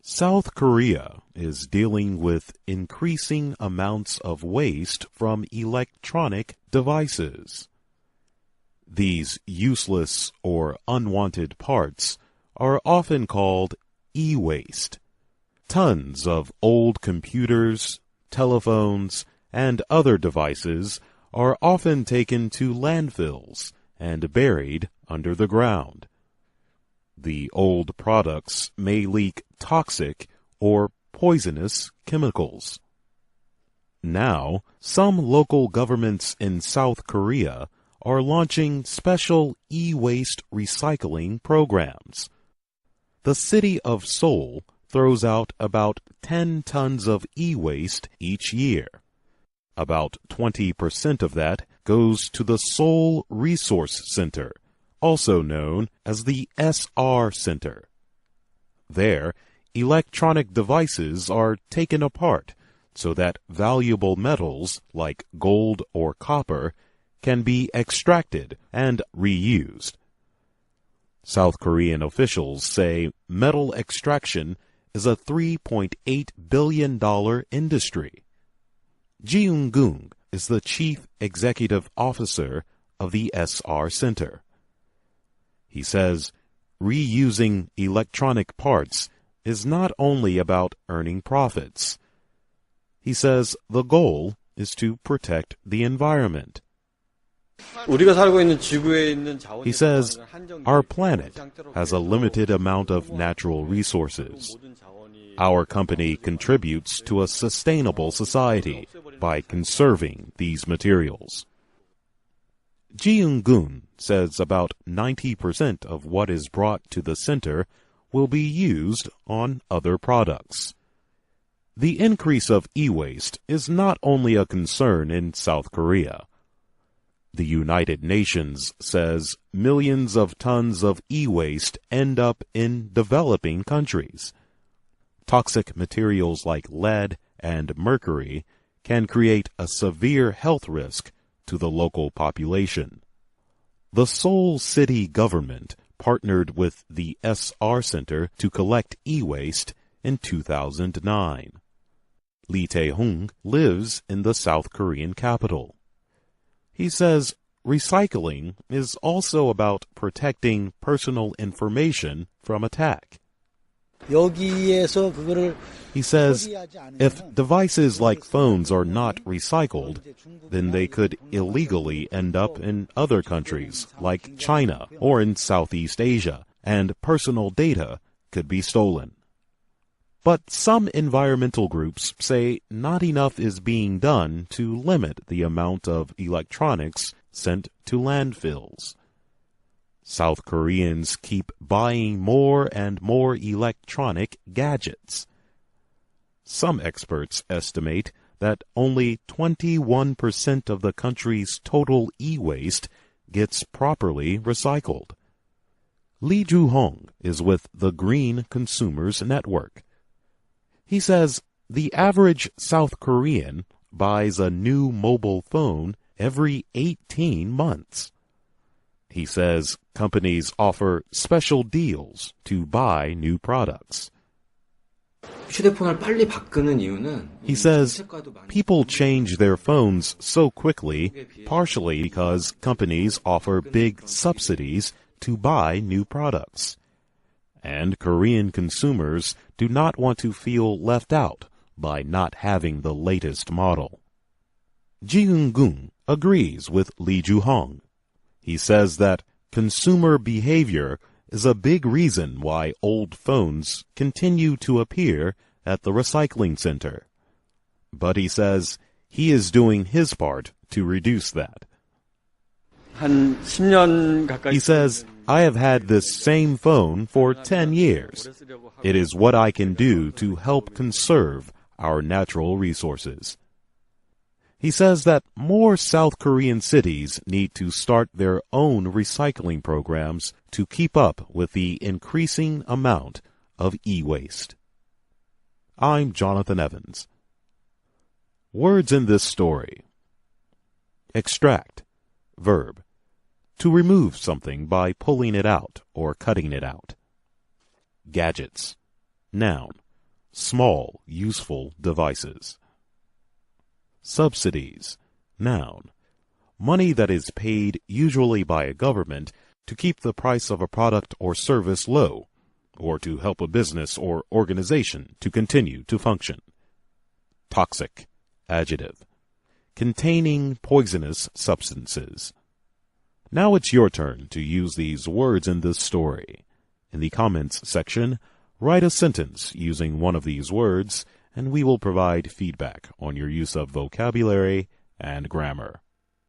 South Korea is dealing with increasing amounts of waste from electronic devices. These useless or unwanted parts are often called e-waste. Tons of old computers, telephones, and other devices are often taken to landfills and buried under the ground. The old products may leak toxic or poisonous chemicals. Now, some local governments in South Korea are launching special e-waste recycling programs. The city of Seoul throws out about 10 tons of e-waste each year. About 20% of that goes to the Seoul Resource Center, also known as the SR Center. There, electronic devices are taken apart so that valuable metals like gold or copper can be extracted and reused. South Korean officials say metal extraction is a $3.8 billion industry. Ji Eun-gung is the chief executive officer of the SR Center. He says reusing electronic parts is not only about earning profits. He says the goal is to protect the environment. He says our planet has a limited amount of natural resources. Our company contributes to a sustainable society by conserving these materials. Ji Eun-gung says about 90% of what is brought to the center will be used on other products. The increase of e-waste is not only a concern in South Korea. The United Nations says millions of tons of e-waste end up in developing countries. Toxic materials like lead and mercury can create a severe health risk to the local population. The Seoul city government partnered with the SR Center to collect e-waste in 2009. Lee Tae-hung lives in the South Korean capital. He says recycling is also about protecting personal information from attack. He says if devices like phones are not recycled, then they could illegally end up in other countries like China or in Southeast Asia, and personal data could be stolen. But some environmental groups say not enough is being done to limit the amount of electronics sent to landfills. South Koreans keep buying more and more electronic gadgets. Some experts estimate that only 21% of the country's total e-waste gets properly recycled. Lee Joo-hong is with the Green Consumers Network. He says the average South Korean buys a new mobile phone every 18 months. He says companies offer special deals to buy new products. He says people change their phones so quickly, partially because companies offer big subsidies to buy new products. And Korean consumers do not want to feel left out by not having the latest model. Ji Eun-gung agrees with Lee Joo-hong. He says that consumer behavior is a big reason why old phones continue to appear at the recycling center. But he says he is doing his part to reduce that. He says, I have had this same phone for 10 years. It is what I can do to help conserve our natural resources. He says that more South Korean cities need to start their own recycling programs to keep up with the increasing amount of e-waste. I'm Jonathan Evans. Words in this story. Extract, verb. To remove something by pulling it out or cutting it out. Gadgets, noun. small, useful devices. Subsidies. Noun. Money that is paid usually by a government to keep the price of a product or service low, or to help a business or organization to continue to function. Toxic. Adjective. Containing poisonous substances. Now it's your turn to use these words in this story. In the comments section, write a sentence using one of these words, and we will provide feedback on your use of vocabulary and grammar.